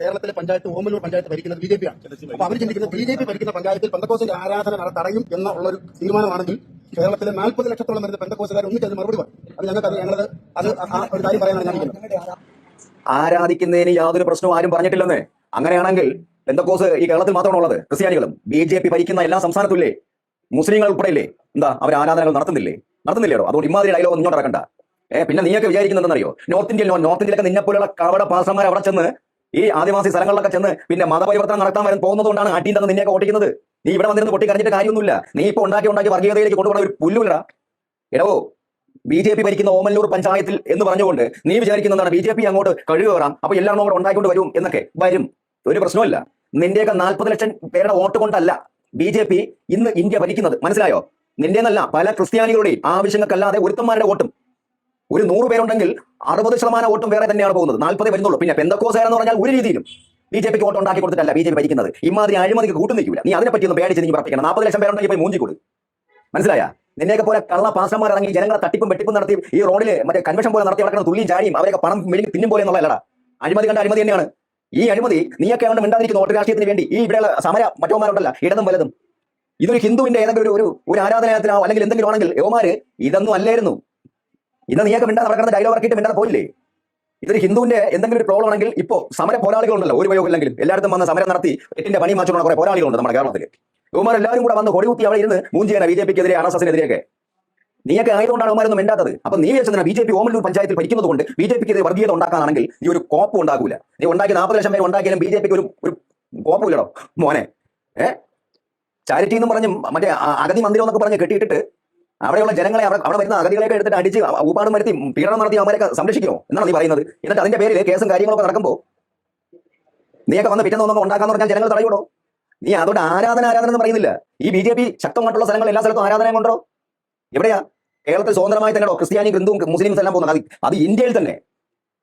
കേരളത്തിലെ പഞ്ചായത്ത് ഓമല്ലൂർ പഞ്ചായത്ത് ഭരിക്കുന്നത് BJP ആണ്. അപ്പൊ അവർ ചിന്തിക്കുന്നത് BJP ഭരിക്കുന്ന പഞ്ചായത്തിൽ പെന്തക്കോസിന്റെ ആരാധന തടയും എന്നുള്ളൊരു തീരുമാനമാണെങ്കിൽ കേരളത്തിലെ 40 ലക്ഷത്തോളം വരുന്ന പെന്തക്കോസുകാർ ഒന്നിച്ച് അതിന് മറുപടി പറയും. അത് ഞങ്ങൾക്ക് ഞങ്ങളത് അത് ഒരു കാര്യം പറയാനാണ് ഞാൻ ആരാധിക്കുന്നതിന് യാതൊരു പ്രശ്നവും ആരും പറഞ്ഞിട്ടില്ലെന്ന്. അങ്ങനെയാണെങ്കിൽ പെന്തക്കോസ് ഈ കേരളത്തിൽ മാത്രമാണ് ഉള്ളത്. ക്രിസ്ത്യാനികളും BJP ഭരിക്കുന്ന എല്ലാ സംസ്ഥാനത്തുമില്ലേ, മുസ്ലിങ്ങൾ ഉൾപ്പെടെയില്ലേ, എന്താ അവർ ആരാധനകൾ നടത്തുന്നില്ലേടോ? അതുകൊണ്ട് ഇമാതിരി ഡയലോഗ് ഇങ്ങോട്ട് ഇറക്കണ്ട. പിന്നെ നീയൊക്കെ വിചാരിക്കുന്നുണ്ടെന്നറിയോ, നോർത്ത് ഇന്ത്യയിലൊക്കെ നിന്നെപ്പോലുള്ള കവട പാസ്റ്റർമാർ അവിടെ ചെന്ന് ഈ ആദിവാസി സ്ഥലങ്ങളിലൊക്കെ ചെന്ന് പിന്നെ മതപരിവർത്തനം നടത്താൻ പോകുന്നതുകൊണ്ടാണ് അടിയുണ്ടെന്ന് നിന്നെയൊക്കെ ഓടിക്കുന്നത്. നീ ഇവിടെ വന്നിരുന്ന് പൊട്ടി കരഞ്ഞിട്ട് കാര്യമൊന്നുമില്ല. നീ ഇപ്പൊ ഉണ്ടാക്കി വർഗീയതയിലേക്ക് കൊണ്ടുപോകുന്ന ഒരു പുല്ലുമില്ല. എടോ, BJP ഭരിക്കുന്ന ഓമല്ലൂർ പഞ്ചായത്തിൽ എന്ന് പറഞ്ഞുകൊണ്ട് നീ വിചാരിക്കുന്നതാണ് BJP അങ്ങോട്ട് കഴിവ് കയറാം, അപ്പൊ എല്ലാവരും കൂടെ ഉണ്ടായിക്കൊണ്ട് വരും എന്നൊക്കെ. വരും, ഒരു പ്രശ്നമല്ല. നിന്റെയൊക്കെ 40 ലക്ഷം പേരുടെ വോട്ട് കൊണ്ടല്ല BJP ഇന്ന് ഇന്ത്യ ഭരിക്കുന്നത്, മനസ്സിലായോ? നിന്റെ എന്നല്ല, പല ക്രിസ്ത്യാനികളുടെയും ആവശ്യങ്ങൾക്കല്ലാതെ ഒരുത്തന്മാരുടെ വോട്ടും. ഒരു 100 പേരുണ്ടെങ്കിൽ 60% വോട്ടും വേറെ തന്നെയാണ് പോകുന്നത്, 40 വരുന്നുള്ളൂ. പിന്നെ പെന്തക്കോസുകാരെന്ന് പറഞ്ഞാൽ ഒരു രീതിയിലും BJP വോട്ട് ഉണ്ടാക്കി കൊടുത്തിട്ടല്ല BJP ഭരിക്കുന്നത്. ഇമാതിരി അഴിമതിക്ക് കൂട്ടു നിൽക്കില്ല. നീ അതിനെ പറ്റി ഒന്ന് പേടിച്ച് നീ പ്രവർത്തിക്കണം. 40 ലക്ഷം പേരുണ്ടെങ്കിൽ പോയി മൂഞ്ചി കൊടു, മനസ്സിലായ? നിന്നെയൊക്കെ പോലെ കള്ള പാസ്റ്റർമാർ ഇറങ്ങി ജനങ്ങളെ തട്ടിപ്പും വെട്ടിപ്പും നടത്തി ഈ റോഡിൽ മറ്റേ കൺവെൻഷൻ പോലെ നടത്തി നടക്കുന്ന തുള്ളിയും ചാടിയും അവരൊക്കെ പണം മെഴുകി തിന്നും പോലെ എന്നുള്ളതല്ലടാ. അഴിമതി കണ്ട അഴിമതി തന്നെയാണ് ഈ അഴിമതി. നീയൊക്കെ കൊണ്ട് മിണ്ടാതിരിക്കുന്ന വോട്ട് രാഷ്ട്രീയത്തിന് വേണ്ടി ഈ ഇവിടെയുള്ള സമര മറ്റോമാരുണ്ടല്ല ഇടതും വലതും. ഇതൊരു ഹിന്ദുവിന്റെ ഏതെങ്കിലും ഒരു ആരാധനാലയത്തിനോ അല്ലെങ്കിൽ എന്തെങ്കിലും ആണെങ്കിൽ യോമാര് ഇതൊന്നും അല്ലായിരുന്നു. ഇന്ന് നീയൊക്കെ മിണ്ടാതെ നടക്കുന്ന ഡയലോഗ് ഇറക്കിയിട്ട് മിണ്ടാതെ പോയില്ലേ? ഇതൊരു ഹിന്ദുവിന്റെ എന്തെങ്കിലും ഒരു പ്രോബ്ലം ആണെങ്കിൽ ഇപ്പോൾ സമര പോരാളികളുണ്ടല്ലോ, ഒരു ഉപയോഗമില്ലെങ്കിലും എല്ലായിടത്തും വന്ന് സമരം നടത്തി എട്ടിന്റെ പണി മാറ്റുന്ന കുറെ പോരാളികളുണ്ട് നമ്മുടെ കേരളത്തിൽ. യുവമാർ എല്ലാവരും കൂടെ വന്ന് കൊടികുത്തി അവിടെ ഇരുന്ന് മൂഞ്ചിയാണ് BJP-ക്കെതിരെ RSS-നെതിരെയൊക്കെ. നീയൊക്കെ ആയതുകൊണ്ടാണ് യുവമാരൊന്നും മിണ്ടാത്തത്. അപ്പൊ നീ വെച്ചാൽ BJP ഓമല്ലൂർ പഞ്ചായത്തിൽ ഭരിക്കുന്നത് കൊണ്ട് BJP-ക്കെതിരെ വർഗീയത ഉണ്ടാക്കാനാണെങ്കിൽ നീ ഒരു കോപ്പും ഉണ്ടാക്കൂല. നീ ഉണ്ടാക്കി 40 ലക്ഷം പേര് ഉണ്ടാക്കിയാലും BJP-ക്ക് ഒരു കോപ്പുമില്ലടോ മോനെ. ചാരിറ്റി എന്നും പറഞ്ഞ് മറ്റേ അഗതി മന്ദിരം എന്നൊക്കെ പറഞ്ഞ് കെട്ടിയിട്ടിട്ട് അവിടെയുള്ള ജനങ്ങളെ അവിടെ വരുന്ന അഗതികളെയൊക്കെ എടുത്തിട്ട് അടിച്ച് ഊപ്പാടും വരുത്തി പീഡനം നടത്തി അവരെയൊക്കെ സംരക്ഷിക്കുമോ എന്നാണ് നീ പറയുന്നത്? എന്നിട്ട് അതിന്റെ പേരിൽ കേസും കാര്യങ്ങളൊക്കെ നടക്കുമ്പോൾ നീയൊക്കെ വന്ന് പിറ്റേന്നൊന്നും ഉണ്ടാക്കാന്ന് പറഞ്ഞാൽ ജനങ്ങൾ തടയൂടോ? നീ അതുകൊണ്ട് ആരാധന എന്ന് പറയുന്നില്ല. ഈ BJP ശക്തമായിട്ടുള്ള സ്ഥലങ്ങൾ എല്ലാ സ്ഥലത്തും ആരാധന കൊണ്ടോ? എവിടെയാ? കേരളത്തിൽ സ്വതന്ത്രമായി തന്നെയോ ക്രിസ്ത്യാനി ഹിന്ദുവും മുസ്ലിംസ് എല്ലാം പോകുന്നത്? അത് ഇന്ത്യയിൽ തന്നെ.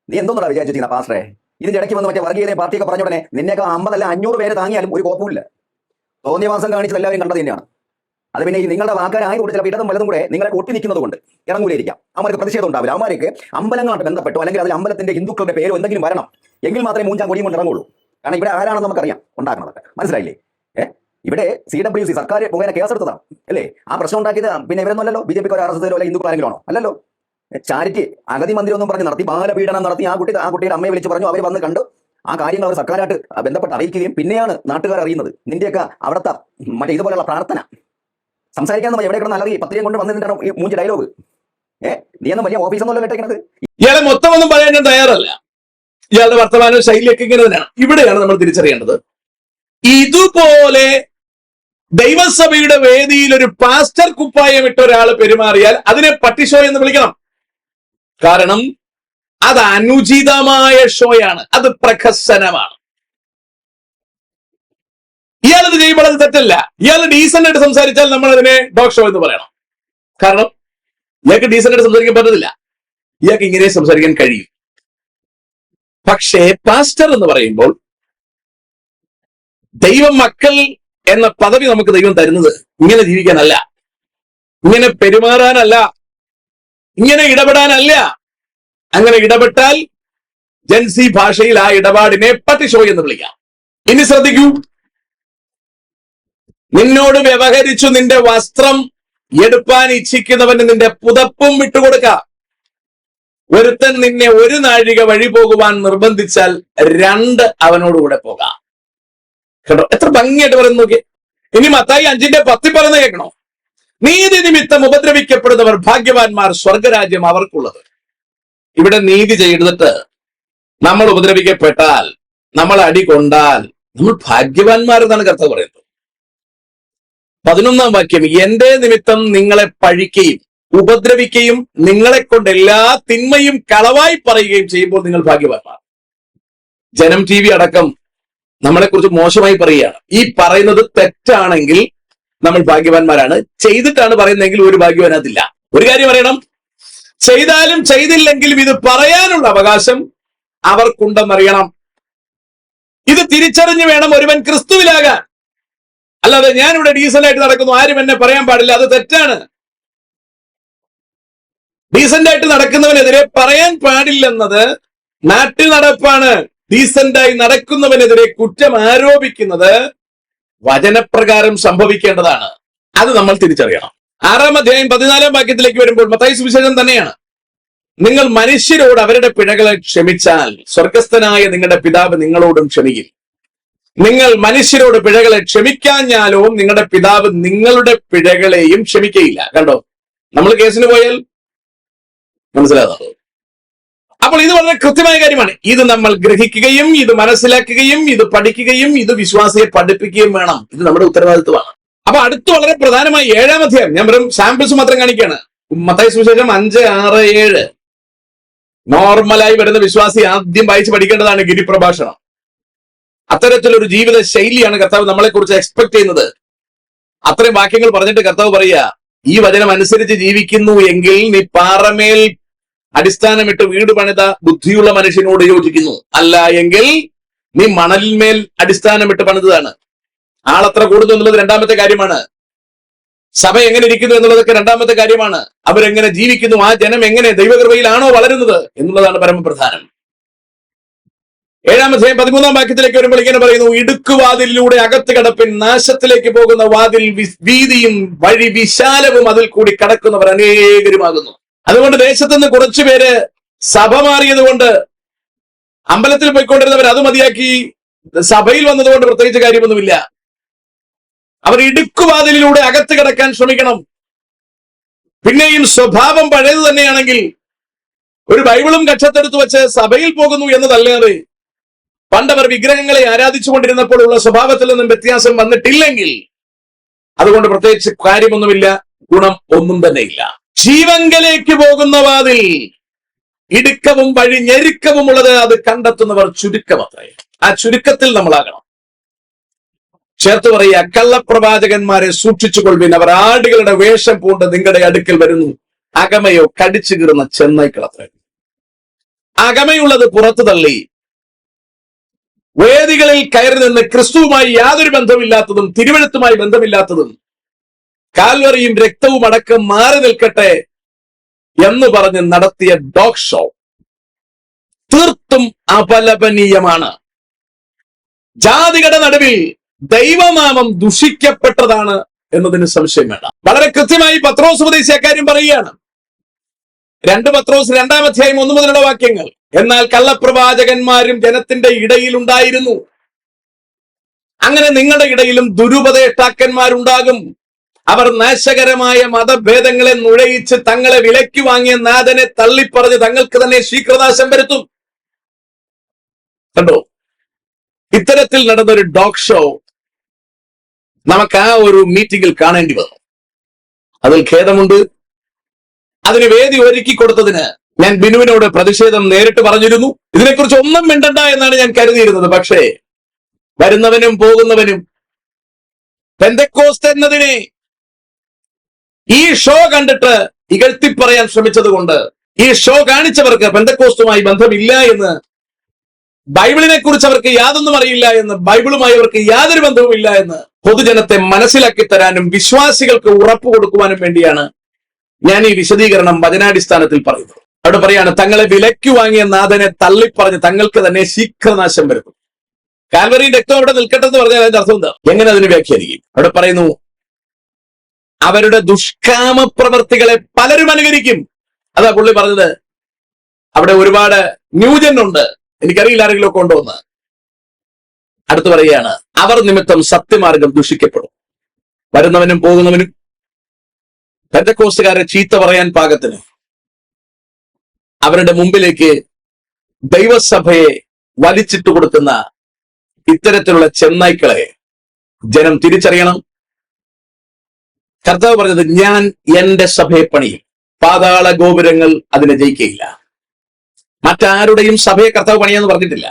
നീ എന്തോന്നാ വിചാരിച്ചിരിക്കുന്ന പാസ്റ്ററെ? ഇതിന്റെ ഇടയ്ക്ക് വന്ന് മറ്റേ വർഗീയതയെ പാർട്ടിയൊക്കെ പറഞ്ഞ ഉടനെ നിന്നെയൊക്കെ 50 അല്ല 500 പേര് താങ്ങിയാലും ഒരു കോപ്പുമില്ല. തോന്നിയവാസം കാണിച്ചത് എല്ലാവരും കണ്ടത് തന്നെയാണ്. അത് പിന്നെ നിങ്ങളുടെ വാക്കാരായതുകൊണ്ട് ചില ഇടതും വലതും കൂടെ നിങ്ങളെ ഒട്ടി നിൽക്കുന്നത് കൊണ്ട് ഇറങ്ങൂലിരിക്കാം. അവർക്ക് പ്രതിഷേധം ഉണ്ടാവില്ല. അവർക്ക് അമ്പലങ്ങളായിട്ട് ബന്ധപ്പെട്ടോ അല്ലെങ്കിൽ അതിൽ അമ്പലത്തിന്റെ ഹിന്ദുക്കളുടെ പേരോ എന്തെങ്കിലും വരണം എങ്കിൽ മാത്രമേ മൂഞ്ചാൻ കൊടിയും കൊണ്ട് ഇറങ്ങുള്ളൂ. കാരണം ഇവിടെ ആരാണെന്ന് നമുക്കറിയാം ഉണ്ടാക്കണതൊക്കെ. മനസ്സിലായില്ലേ? ഇവിടെ CWC സർക്കാർ മുഖേന കേസെടുത്തതാണ് അല്ലേ? ആ പ്രശ്നം ഉണ്ടാക്കിയത് പിന്നെ ഇവരൊന്നുമല്ലോ BJP-ക്കോ RSS-ലോ അല്ലെങ്കിൽ ഹിന്ദുക്കളോ ആരെങ്കിലും ആണോ? അല്ലല്ലോ. ചാരിറ്റി അഗതി മന്ദിരം ഒന്നും പറഞ്ഞ് നടത്തി ബാലപീഡനം നടത്തി ആ കുട്ടിയുടെ അമ്മയെ വിളിച്ച് പറഞ്ഞു. അവർ വന്ന് കണ്ട് ആ കാര്യങ്ങൾ അവർ സർക്കാരായിട്ട് ബന്ധപ്പെട്ട് അറിയിക്കുകയും പിന്നെയാണ് നാട്ടുകാർ അറിയുന്നത്. നിന്റെയൊക്കെ അവിടുത്തെ മറ്റേ ഇതുപോലെയുള്ള പ്രാർത്ഥന സംസാരിക്കാൻ എവിടെ കിടന്ന് അലറി പത്രിക കൊണ്ട് വന്നിട്ടാണ് ഈ മൂഞ്ച ഡയലോഗ്. നീ ഒന്നും വലിയ ഓഫീസൊന്നുമല്ലോ കേട്ടേക്കുന്നത്. ഇയാളെ മൊത്തമൊന്നും പറയാൻ ഞാൻ തയ്യാറല്ല. ഇയാളുടെ വർത്തമാന ശൈലിയൊക്കെ ഇങ്ങനെ തന്നെയാണ്. ഇവിടെയാണ് നമ്മൾ തിരിച്ചറിയേണ്ടത്. ഇതുപോലെ ദൈവസഭയുടെ വേദിയിൽ ഒരു പാസ്റ്റർ കുപ്പായം ഇട്ട ഒരാൾ പെരുമാറിയാൽ അതിനെ പട്ടിഷോ എന്ന് വിളിക്കണം. കാരണം അത് അനുചിതമായ ഷോയാണ്, അത് പ്രഹസനമാണ്. ഇയാളത് ചെയ്യുമ്പോൾ അത് തെറ്റല്ല. ഇയാൾ ഡീസന്റ് ആയിട്ട് സംസാരിച്ചാൽ നമ്മൾ അതിനെ ഡോഗ് ഷോ എന്ന് പറയണം. കാരണം ഇയാൾക്ക് ഡീസന്റ് ആയിട്ട് സംസാരിക്കാൻ പറ്റത്തില്ല. ഇയാൾക്ക് ഇങ്ങനെ സംസാരിക്കാൻ കഴിയും. പക്ഷേ പാസ്റ്റർ എന്ന് പറയുമ്പോൾ ദൈവം മക്കൾ എന്ന പദവി നമുക്ക് ദൈവം തരുന്നത് ഇങ്ങനെ ജീവിക്കാനല്ല, ഇങ്ങനെ പെരുമാറാനല്ല, ഇങ്ങനെ ഇടപെടാനല്ല. അങ്ങനെ ഇടപെട്ടാൽ ജൻസി ഭാഷയിൽ ആ ഇടപാടിനെ പട്ടിഷോ എന്ന് വിളിക്കാം. ഇനി ശ്രദ്ധിക്കൂ. നിന്നോട് വ്യവഹരിച്ചു നിന്റെ വസ്ത്രം എടുപ്പാൻ ഇച്ഛിക്കുന്നവന് നിന്റെ പുതപ്പും വിട്ടുകൊടുക്കാം. ഒരുത്തൻ നിന്നെ ഒരു നാഴിക വഴി പോകുവാൻ നിർബന്ധിച്ചാൽ 2 അവനോടുകൂടെ പോകാം. കേട്ടോ, എത്ര ഭംഗിയായിട്ട് പറയുന്നു നോക്കി. ഇനി മത്തായി 5:10 പറയുന്നത് കേൾക്കണോ? നീതി നിമിത്തം ഉപദ്രവിക്കപ്പെടുന്നവർ ഭാഗ്യവാന്മാർ, സ്വർഗരാജ്യം അവർക്കുള്ളത്. ഇവിടെ നീതി ചെയ്തിട്ട് നമ്മൾ ഉപദ്രവിക്കപ്പെട്ടാൽ, നമ്മൾ അടി കൊണ്ടാൽ നമ്മൾ ഭാഗ്യവാന്മാരെന്നാണ് കർത്താവ് പറയുന്നത്. 11-ാം വാക്യം, എന്റെ നിമിത്തം നിങ്ങളെ പഴിക്കുകയും ഉപദ്രവിക്കുകയും നിങ്ങളെ കൊണ്ട് എല്ലാ തിന്മയും കളവായി പറയുകയും ചെയ്യുമ്പോൾ നിങ്ങൾ ഭാഗ്യവാന്മാർ. ജനം TV അടക്കം നമ്മളെക്കുറിച്ച് മോശമായി പറയുകയാണ്. ഈ പറയുന്നത് തെറ്റാണെങ്കിൽ നമ്മൾ ഭാഗ്യവാന്മാരാണ്. ചെയ്തിട്ടാണ് പറയുന്നതെങ്കിൽ ഒരു ഭാഗ്യവാനതില്ല. ഒരു കാര്യം അറിയണം, ചെയ്താലും ചെയ്തില്ലെങ്കിലും ഇത് പറയാനുള്ള അവകാശം അവർക്കുണ്ടെന്നറിയണം. ഇത് തിരിച്ചറിഞ്ഞു വേണം ഒരുവൻ ക്രിസ്തുവിലാകാൻ. അല്ലാതെ ഞാനിവിടെ ഡീസന്റ് ആയിട്ട് നടക്കുന്നു, ആരും എന്നെ പറയാൻ പാടില്ല, അത് തെറ്റാണ്. ഡീസന്റ് ആയിട്ട് നടക്കുന്നവനെതിരെ പറയാൻ പാടില്ലെന്നത് നാട്ടിൽ നടപ്പാണ്. ഡീസന്റായി നടക്കുന്നവനെതിരെ കുറ്റം ആരോപിക്കുന്നത് വചനപ്രകാരം സംഭവിക്കേണ്ടതാണ്. അത് നമ്മൾ തിരിച്ചറിയണം. 6-ാം അധ്യായം 14-ാം വാക്യത്തിലേക്ക് വരുമ്പോൾ മത്തായി സുവിശേഷം തന്നെയാണ്. നിങ്ങൾ മനുഷ്യരോട് അവരുടെ പിഴകളെ ക്ഷമിച്ചാൽ സ്വർഗസ്ഥനായ നിങ്ങളുടെ പിതാവ് നിങ്ങളോടും ക്ഷമിക്കും. നിങ്ങൾ മനുഷ്യരോട് പിഴകളെ ക്ഷമിക്കാഞ്ഞാലോ നിങ്ങളുടെ പിതാവ് നിങ്ങളുടെ പിഴകളെയും ക്ഷമിക്കയില്ല. കണ്ടോ, നമ്മൾ കേസിന് പോയാൽ മനസ്സിലാകുന്നത്. അപ്പോൾ ഇത് വളരെ കൃത്യമായ കാര്യമാണ്. ഇത് നമ്മൾ ഗ്രഹിക്കുകയും ഇത് മനസ്സിലാക്കുകയും ഇത് പഠിക്കുകയും ഇത് വിശ്വാസിയെ പഠിപ്പിക്കുകയും വേണം. ഇത് നമ്മുടെ ഉത്തരവാദിത്വമാണ്. അപ്പൊ അടുത്ത് വളരെ പ്രധാനമായി 7-ാം അധ്യായം, ഞാൻ വെറും സാമ്പിൾസ് മാത്രം കാണിക്കുകയാണ്. മത്തായി സുവിശേഷം 5, 6, 7 നോർമലായി വരുന്ന വിശ്വാസി ആദ്യം വായിച്ച് പഠിക്കേണ്ടതാണ് ഗിരിപ്രഭാഷണം. അത്തരത്തിലൊരു ജീവിത ശൈലിയാണ് കർത്താവ് നമ്മളെ കുറിച്ച് എക്സ്പെക്ട് ചെയ്യുന്നത്. അത്രയും വാക്യങ്ങൾ പറഞ്ഞിട്ട് കർത്താവ് പറയുക, ഈ വചനം അനുസരിച്ച് ജീവിക്കുന്നു എങ്കിൽ നീ പാറമേൽ അടിസ്ഥാനമിട്ട് വീട് പണിത ബുദ്ധിയുള്ള മനുഷ്യനോട് യോജിക്കുന്നു. അല്ല എങ്കിൽ നീ മണലിന്മേൽ അടിസ്ഥാനമിട്ട് പണിതാണ്. ആളത്ര കൂടുതൽ എന്നുള്ളത് 2-ാമത്തെ കാര്യമാണ്. സഭ എങ്ങനെ ഇരിക്കുന്നു എന്നുള്ളതൊക്കെ രണ്ടാമത്തെ കാര്യമാണ്. അവരെങ്ങനെ ജീവിക്കുന്നു, ആ ജനം എങ്ങനെ ദൈവകൃപയിലാണോ വളരുന്നത് എന്നുള്ളതാണ് പരമപ്രധാനം. 7-ാം അധ്യായം 13-ാം വാക്യത്തിലേക്ക് വരുമ്പോൾ ഇങ്ങനെ പറയുന്നു, ഇടുക്കുവാതിലൂടെ അകത്ത് കടപ്പിൻ, നാശത്തിലേക്ക് പോകുന്ന വാതിൽ വീതിയും വഴി വിശാലവും, അതിൽ കൂടി കടക്കുന്നവർ അനേകരുമാകുന്നു. അതുകൊണ്ട് ദേശത്തുനിന്ന് കുറച്ചുപേര് സഭ മാറിയത് കൊണ്ട്, അമ്പലത്തിൽ പോയിക്കൊണ്ടിരുന്നവർ അത് മതിയാക്കി സഭയിൽ വന്നതുകൊണ്ട് പ്രത്യേകിച്ച് കാര്യമൊന്നുമില്ല. അവർ ഇടുക്കുവാതിലൂടെ അകത്ത് കിടക്കാൻ ശ്രമിക്കണം. പിന്നെയും സ്വഭാവം പഴയത് തന്നെയാണെങ്കിൽ ഒരു ബൈബിളും കക്ഷത്തെടുത്ത് വെച്ച് സഭയിൽ പോകുന്നു എന്നതല്ലാതെ പണ്ടവർ വിഗ്രഹങ്ങളെ ആരാധിച്ചുകൊണ്ടിരുന്നപ്പോൾ ഉള്ള സ്വഭാവത്തിൽ നിന്നും വ്യത്യാസം വന്നിട്ടില്ലെങ്കിൽ അതുകൊണ്ട് പ്രത്യേകിച്ച് കാര്യമൊന്നുമില്ല, ഗുണം ഒന്നും തന്നെയില്ല. ജീവങ്കലേക്ക് പോകുന്ന വാതിൽ ഇടുക്കവും വഴി ഞെരുക്കവും ഉള്ളത്, അത് കണ്ടെത്തുന്നവർ ചുരുക്കമത്രേ. ആ ചുരുക്കത്തിൽ നമ്മളാകണം. ചേർത്ത് പറയുക, കള്ളപ്രവാചകന്മാരെ സൂക്ഷിച്ചുകൊള്ളുവിൻ, അവർ ആടുകളുടെ വേഷം പൂണ്ട് നിങ്ങളുടെ അടുക്കൽ വരുന്നു, അകമയോ കടിച്ചു കീറുന്ന ചെന്നായ്ക്കളത്രേ. അകമയുള്ളത് പുറത്തു തള്ളി വേദികളിൽ കയറി നിന്ന് ക്രിസ്തുവുമായി യാതൊരു ബന്ധമില്ലാത്തതും തിരുവെഴുത്തുമായി ബന്ധമില്ലാത്തതും കാൽവറിയും രക്തവും അടക്കം മാറി നിൽക്കട്ടെ എന്ന് പറഞ്ഞ് നടത്തിയ ഡോഗ് ഷോ തീർത്തും അപലപനീയമാണ്. ജാതികളുടെ നടുവിൽ ദൈവനാമം ദുഷിക്കപ്പെട്ടതാണ് എന്നതിന് സംശയം വേണ്ട. വളരെ കൃത്യമായി പത്രോസ് ഉപദേശിച്ച കാര്യം പറയുകയാണ്. 2 പത്രോസ് 2-ാം അധ്യായം 1 മുതലുള്ള വാക്യങ്ങൾ. എന്നാൽ കള്ളപ്രവാചകന്മാരും ജനത്തിന്റെ ഇടയിൽ ഉണ്ടായിരുന്നു. അങ്ങനെ നിങ്ങളുടെ ഇടയിലും ദുരുപദേഷ്ടാക്കന്മാരുണ്ടാകും. അവർ നാശകരമായ മതഭേദങ്ങളെ നുഴയിച്ച് തങ്ങളെ വിലയ്ക്ക് വാങ്ങിയ നാഥനെ തള്ളിപ്പറഞ്ഞ് തങ്ങൾക്ക് തന്നെ ശീഘ്രനാശം വരുത്തും. കണ്ടോ, ഇത്തരത്തിൽ നടന്നൊരു ഡോഗ് ഷോ നമുക്ക് ആ ഒരു മീറ്റിംഗിൽ കാണേണ്ടി വന്നു. അതിൽ ഖേദമുണ്ട്. അതിന് വേദി ഒരുക്കി കൊടുത്തതിന് ഞാൻ ബിനുവിനോട് പ്രതിഷേധം നേരിട്ട് പറഞ്ഞിരുന്നു. ഇതിനെക്കുറിച്ച് ഒന്നും മിണ്ടണ്ട എന്നാണ് ഞാൻ കരുതിയിരുന്നത്. പക്ഷേ വരുന്നവനും പോകുന്നവനും പെന്തക്കോസ്ത് എന്നതിനെ ഈ ഷോ കണ്ടിട്ട് ഇകഴ്ത്തിപ്പറയാൻ ശ്രമിച്ചത് കൊണ്ട്, ഈ ഷോ കാണിച്ചവർക്ക് പെന്തക്കോസ്തുമായി ബന്ധമില്ല എന്ന്, ബൈബിളിനെ കുറിച്ച് അവർക്ക് യാതൊന്നും അറിയില്ല എന്ന്, ബൈബിളുമായി അവർക്ക് യാതൊരു ബന്ധവുമില്ല എന്ന് പൊതുജനത്തെ മനസ്സിലാക്കി തരാനും വിശ്വാസികൾക്ക് ഉറപ്പ് കൊടുക്കുവാനും വേണ്ടിയാണ് ഞാൻ ഈ വിശദീകരണം വചനാടിസ്ഥാനത്തിൽ പറയുന്നത്. അവിടെ പറയാണ്, തങ്ങളെ വിലയ്ക്ക് വാങ്ങിയ നാഥനെ തള്ളിപ്പറഞ്ഞ് തങ്ങൾക്ക് തന്നെ ശീഘ്രനാശം വരുത്തും. കാൽവറി രക്തം അവിടെ നിൽക്കട്ടെ എന്ന് പറഞ്ഞാൽ അതിന്റെ അർത്ഥം എന്താ? എങ്ങനെ അതിന് വ്യാഖ്യാനിക്കും? അവിടെ പറയുന്നു, അവരുടെ ദുഷ്കാമ പ്രവർത്തികളെ പലരും അനുകരിക്കും. അതാ പുള്ളി പറഞ്ഞത്. അവിടെ ഒരുപാട് ന്യൂജൻ ഉണ്ട്, എനിക്കറിയില്ല ആരെങ്കിലും ഒക്കെ ഉണ്ടോ എന്ന്. അടുത്ത് പറയുകയാണ്, അവർ നിമിത്തം സത്യമാർഗം ദുഷിക്കപ്പെടും. വരുന്നവനും പോകുന്നവനും പെന്തക്കോസ്തുകാരെ ചീത്ത പറയാൻ പാകത്തിന് അവരുടെ മുമ്പിലേക്ക് ദൈവസഭയെ വലിച്ചിട്ട് കൊടുക്കുന്ന ഇത്തരത്തിലുള്ള ചെന്നായ്ക്കളെ ജനം തിരിച്ചറിയണം. കർത്താവ് പറഞ്ഞത്, ഞാൻ എന്റെ സഭയെ പണിയും, പാതാള ഗോപുരങ്ങൾ അതിനെ ജയിക്കയില്ല. മറ്റാരുടെയും സഭയെ കർത്താവ് പണിയാന്ന് പറഞ്ഞിട്ടില്ല.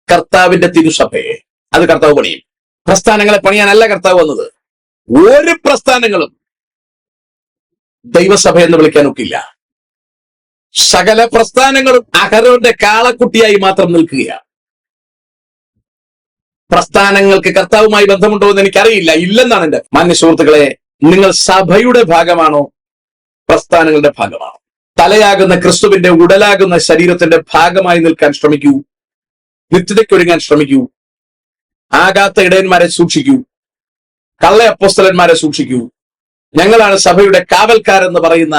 കർത്താവിന്റെ തിരുസഭയെ അത് കർത്താവ് പണിയും. പ്രസ്ഥാനങ്ങളെ പണിയാനല്ല കർത്താവ് വന്നത്. ഒരു പ്രസ്ഥാനങ്ങളും ദൈവസഭ എന്ന് വിളിക്കാനൊക്കില്ല. സകല പ്രസ്ഥാനങ്ങളും അഹരോന്റെ കാളക്കുട്ടിയായി മാത്രം നിൽക്കുകയാണ്. പ്രസ്ഥാനങ്ങൾക്ക് കർത്താവുമായി ബന്ധമുണ്ടോ എന്ന് എനിക്കറിയില്ല. ഇല്ലെന്നാണ് എന്റെ മാന്യ സുഹൃത്തുക്കളെ. നിങ്ങൾ സഭയുടെ ഭാഗമാണോ പ്രസ്ഥാനങ്ങളുടെ ഭാഗമാണോ? തലയാകുന്ന ക്രിസ്തുവിന്റെ ഉടലാകുന്ന ശരീരത്തിന്റെ ഭാഗമായി നിൽക്കാൻ ശ്രമിക്കൂ. നിത്യതയ്ക്കൊരുങ്ങാൻ ശ്രമിക്കൂ. ആകാത്ത ഇടയന്മാരെ സൂക്ഷിക്കൂ. കള്ള അപ്പോസ്തലന്മാരെ സൂക്ഷിക്കൂ. ഞങ്ങളാണ് സഭയുടെ കാവൽക്കാരെന്ന് പറയുന്ന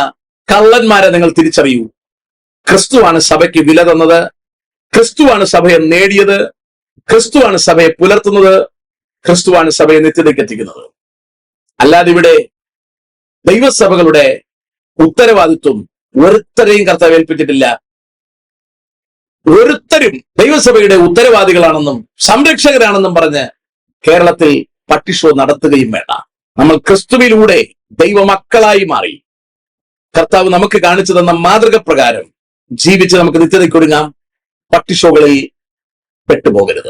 കള്ളന്മാരെ നിങ്ങൾ തിരിച്ചറിയൂ. ക്രിസ്തുവാണ് സഭയ്ക്ക് വില തന്നത്. ക്രിസ്തുവാണ് സഭയെ നേടിയത്. ക്രിസ്തുവാണ് സഭയെ പുലർത്തുന്നത്. ക്രിസ്തുവാണ് സഭയെ നിത്യതയ്ക്ക് എത്തിക്കുന്നത്. അല്ലാതെ ഇവിടെ ദൈവസഭകളുടെ ഉത്തരവാദിത്വം ഒരുത്തരെയും കർത്താവ് ഏൽപ്പിച്ചിട്ടില്ല. ഒരുത്തരും ദൈവസഭയുടെ ഉത്തരവാദികളാണെന്നും സംരക്ഷകരാണെന്നും പറഞ്ഞ് കേരളത്തിൽ പട്ടിഷോ നടത്തുകയും വേണ്ട. നമ്മൾ ക്രിസ്തുവിലൂടെ ദൈവമക്കളായി മാറി കർത്താവ് നമുക്ക് കാണിച്ചു തന്ന മാതൃക പ്രകാരം ജീവിച്ച് നമുക്ക് നിത്യതയ്ക്കൊരുങ്ങാം. പട്ടിഷോകളിൽ പെട്ടുപോകരുത്.